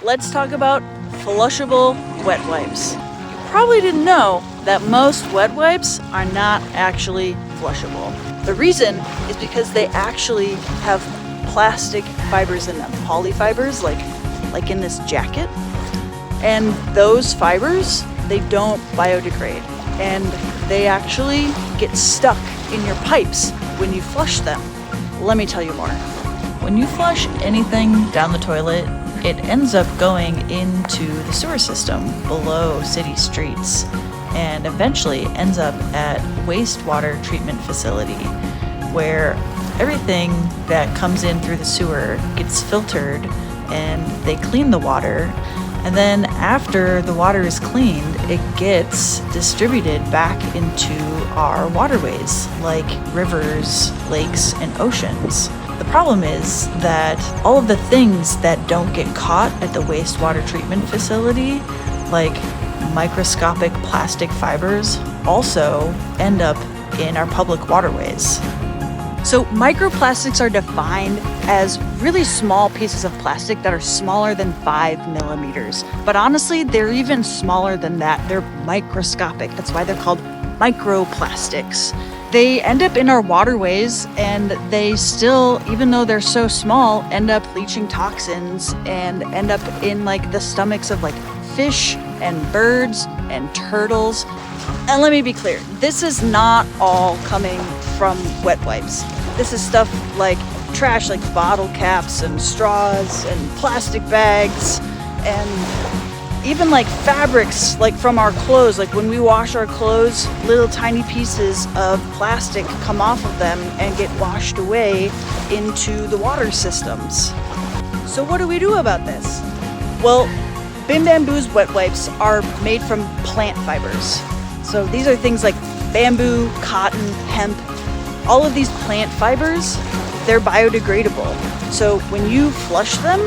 Let's talk about flushable wet wipes. You probably didn't know that most wet wipes are not actually flushable. The reason is because they actually have plastic fibers in them, polyfibers, like in this jacket. And those fibers, they don't biodegrade, and they actually get stuck in your pipes when you flush them. Let me tell you more. When you flush anything down the toilet, it ends up going into the sewer system below city streets and eventually ends up at wastewater treatment facility, where everything that comes in through the sewer gets filtered and they clean the water. And then after the water is cleaned, it gets distributed back into our waterways like rivers, lakes, and oceans. The problem is that all of the things that don't get caught at the wastewater treatment facility, like microscopic plastic fibers, also end up in our public waterways. So microplastics are defined as really small pieces of plastic that are smaller than 5 millimeters. But honestly, they're even smaller than that. They're microscopic. That's why they're called microplastics. They end up in our waterways, and they still, even though they're so small, end up leaching toxins and end up in like the stomachs of like fish and birds and turtles. And let me be clear, this is not all coming from wet wipes. This is stuff like trash, like bottle caps and straws and plastic bags, and even like fabrics, like from our clothes. Like when we wash our clothes, little tiny pieces of plastic come off of them and get washed away into the water systems. So what do we do about this? Well, Bim Bam Boo's wet wipes are made from plant fibers. So these are things like bamboo, cotton, hemp. All of these plant fibers, they're biodegradable. So when you flush them,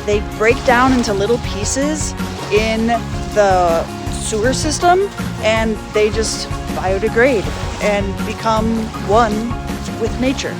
they break down into little pieces in the sewer system, and they just biodegrade and become one with nature.